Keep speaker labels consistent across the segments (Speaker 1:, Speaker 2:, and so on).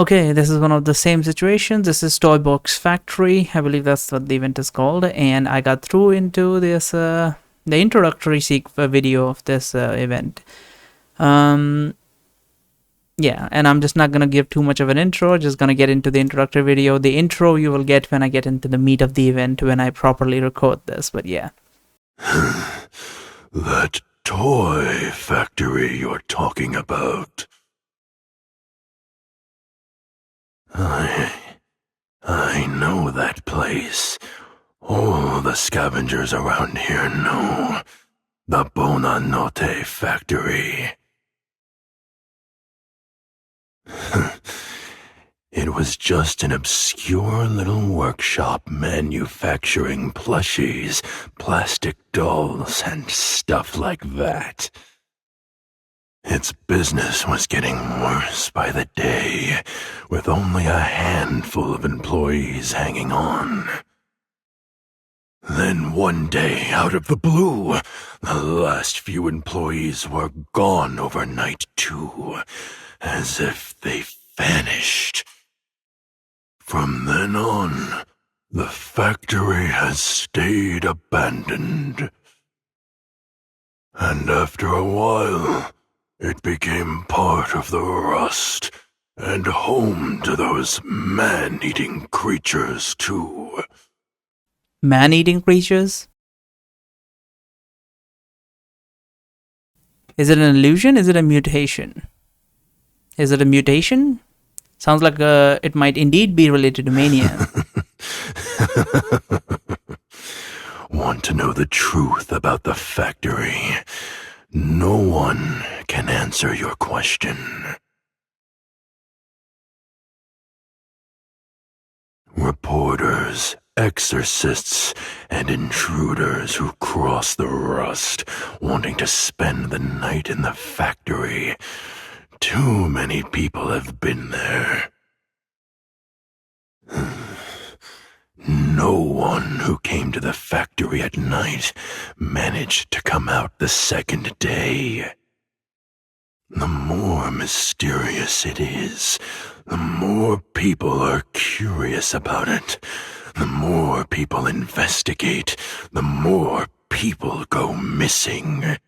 Speaker 1: Okay, this is one of the same situations. This is ToyBox Factory. I believe that's what the event is called. And I got through into this, the introductory video of this event. Yeah, and I'm just not going to give too much of an intro, just going to get into the introductory video. The intro you will get when I get into the meat of the event, when I properly record this, but yeah.
Speaker 2: That toy factory you're talking about. I know that place. All the scavengers around here know. The Bonanotte factory. It was just an obscure little workshop manufacturing plushies, plastic dolls, and stuff like that. Its business was getting worse by the day, with only a handful of employees hanging on. Then one day, out of the blue, the last few employees were gone overnight too, as if they vanished. From then on, the factory has stayed abandoned. And after a while, it became part of the rust, and home to those man-eating creatures, too.
Speaker 1: Man-eating creatures? Is it an illusion? Is it a mutation? Is it a mutation? Sounds like it might indeed be related to mania.
Speaker 2: Want to know the truth about the factory? No one can answer your question. Reporters, exorcists, and intruders who cross the rust, wanting to spend the night in the factory. Too many people have been there. No one who came to the factory at night managed to come out the second day. The more mysterious it is, the more people are curious about it. The more people investigate, the more people go missing.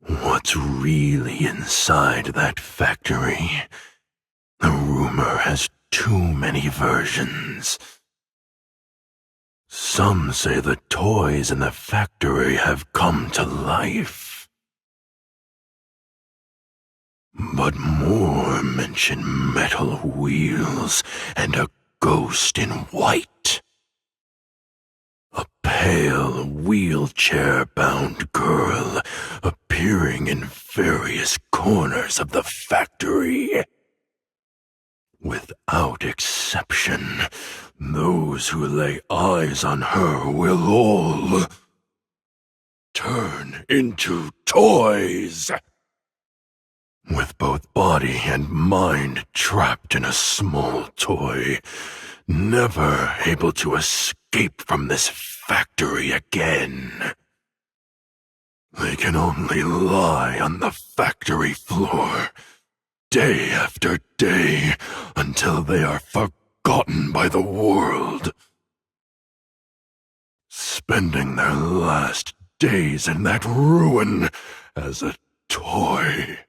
Speaker 2: What's really inside that factory? The rumor has too many versions. Some say the toys in the factory have come to life. But more mention metal wheels and a ghost in white. A pale, wheelchair-bound girl appearing in various corners of the factory. Without exception, those who lay eyes on her will all turn into toys. With both body and mind trapped in a small toy, never able to escape from this factory again. They can only lie on the factory floor, day after day, until they are forgotten by the world. Spending their last days in that ruin as a toy.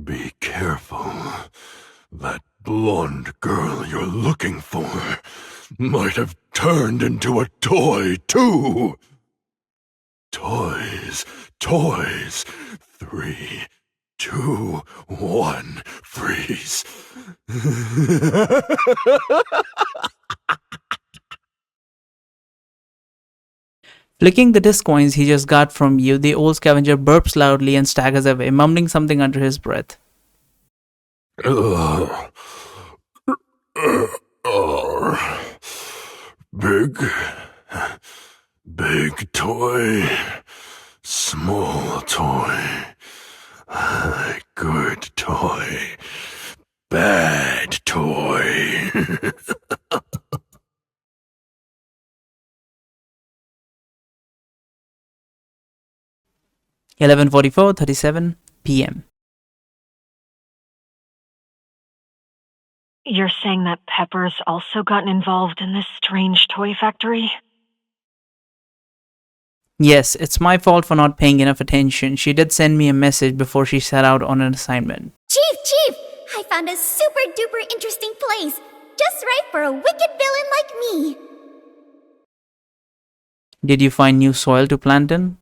Speaker 2: Be careful. That blonde girl you're looking for might have turned into a toy, too. Toys, toys. 3, 2, 1, freeze.
Speaker 1: Flicking the disc coins he just got from you, the old scavenger burps loudly and staggers away, mumbling something under his breath.
Speaker 2: Big toy, small toy, good toy, bad toy.
Speaker 1: 11:44:37 p.m.
Speaker 3: You're saying that Pepper's also gotten involved in this strange toy factory?
Speaker 1: Yes, it's my fault for not paying enough attention. She did send me a message before she set out on an assignment.
Speaker 4: Chief! I found a super duper interesting place. Just right for a wicked villain like me.
Speaker 1: Did you find new soil to plant in?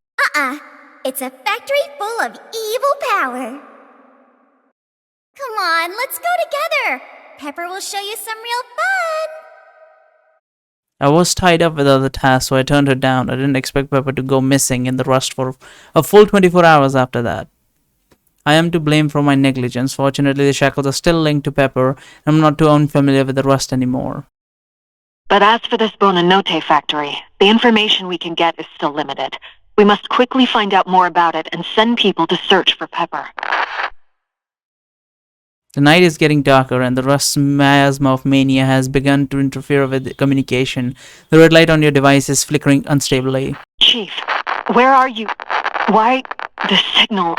Speaker 4: It's a factory full of evil power. Come on, let's go together. Pepper will show you some real fun.
Speaker 1: I was tied up with other tasks, so I turned her down. I didn't expect Pepper to go missing in the rust for a full 24 hours after that. I am to blame for my negligence. Fortunately, the shackles are still linked to Pepper, and I'm not too unfamiliar with the rust anymore.
Speaker 3: But as for this Bonanote factory, the information we can get is still limited. We must quickly find out more about it and send people to search for Pepper.
Speaker 1: The night is getting darker, and the rust miasma of mania has begun to interfere with communication. The red light on your device is flickering unstably.
Speaker 3: Chief, where are you? Why the signal?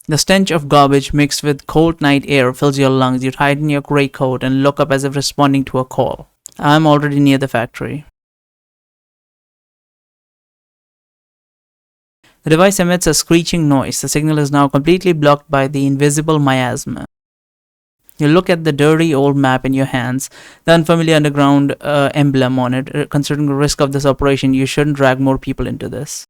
Speaker 1: The stench of garbage mixed with cold night air fills your lungs. You tighten your gray coat and look up as if responding to a call. I'm already near the factory. The device emits a screeching noise. The signal is now completely blocked by the invisible miasma. You look at the dirty old map in your hands, the unfamiliar underground emblem on it. Considering the risk of this operation, you shouldn't drag more people into this.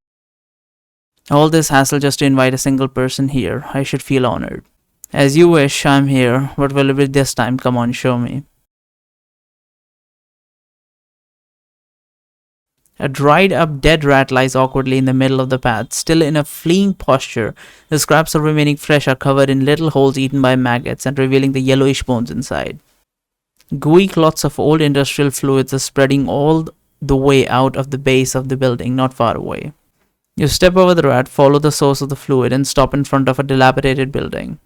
Speaker 1: All this hassle just to invite a single person here. I should feel honored. As you wish, I'm here. What will it be this time? Come on, show me. A dried-up dead rat lies awkwardly in the middle of the path, still in a fleeing posture. The scraps of remaining flesh are covered in little holes eaten by maggots and revealing the yellowish bones inside. Gooey clots of old industrial fluids are spreading all the way out of the base of the building, not far away. You step over the rat, follow the source of the fluid, and stop in front of a dilapidated building.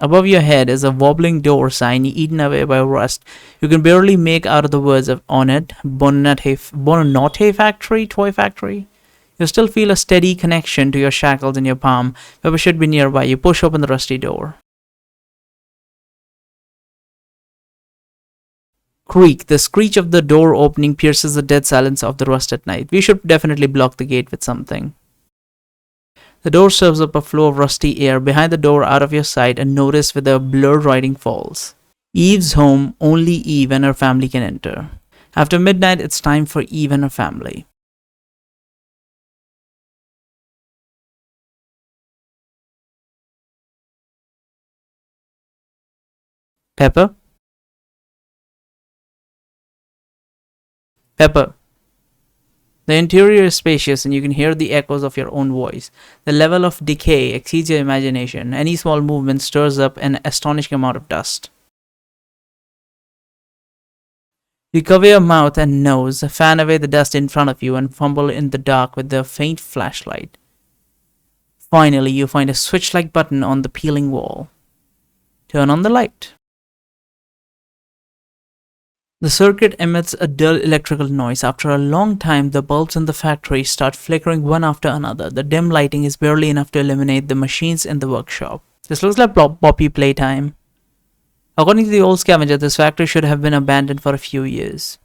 Speaker 1: Above your head is a wobbling door sign eaten away by rust. You can barely make out the words on it. Bonanote factory? Toy factory? You still feel a steady connection to your shackles in your palm. Pepper should be nearby. You push open the rusty door. Creak. The screech of the door opening pierces the dead silence of the rust at night. We should definitely block the gate with something. The door serves up a flow of rusty air. Behind the door, out of your sight, a notice with a blurred writing falls. Eve's home. Only Eve and her family can enter. After midnight, it's time for Eve and her family. Pepper? Pepper. The interior is spacious and you can hear the echoes of your own voice. The level of decay exceeds your imagination. Any small movement stirs up an astonishing amount of dust. You cover your mouth and nose, fan away the dust in front of you, and fumble in the dark with the faint flashlight. Finally, you find a switch-like button on the peeling wall. Turn on the light. The circuit emits a dull electrical noise. After a long time, the bulbs in the factory start flickering one after another. The dim lighting is barely enough to illuminate the machines in the workshop. This looks like Poppy playtime. According to the old scavenger, this factory should have been abandoned for a few years.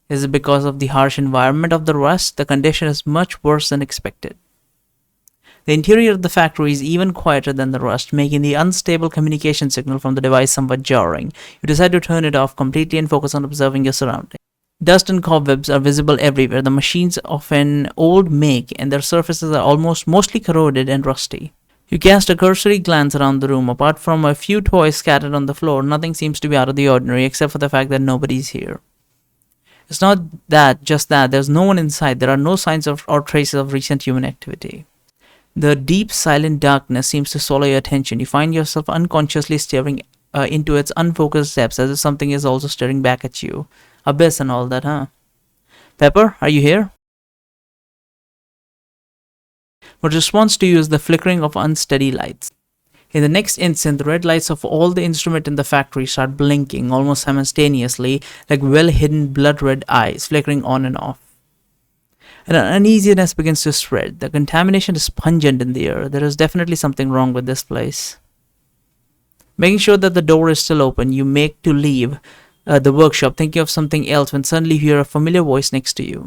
Speaker 1: Is it because of the harsh environment of the rust? The condition is much worse than expected. The interior of the factory is even quieter than the rust, making the unstable communication signal from the device somewhat jarring. You decide to turn it off completely and focus on observing your surroundings. Dust and cobwebs are visible everywhere. The machines of an old make and their surfaces are mostly corroded and rusty. You cast a cursory glance around the room. Apart from a few toys scattered on the floor, nothing seems to be out of the ordinary except for the fact that nobody's here. It's not just that, there's no one inside. There are no signs or traces of recent human activity. The deep, silent darkness seems to swallow your attention. You find yourself unconsciously staring into its unfocused depths as if something is also staring back at you. Abyss and all that, huh? Pepper, are you here? What responds to you is the flickering of unsteady lights. In the next instant, the red lights of all the instruments in the factory start blinking almost simultaneously, like well-hidden blood-red eyes flickering on and off. and an uneasiness begins to spread. The contamination is pungent in the air. There is definitely something wrong with this place. Making sure that the door is still open, you make to leave the workshop, thinking of something else when suddenly you hear a familiar voice next to you.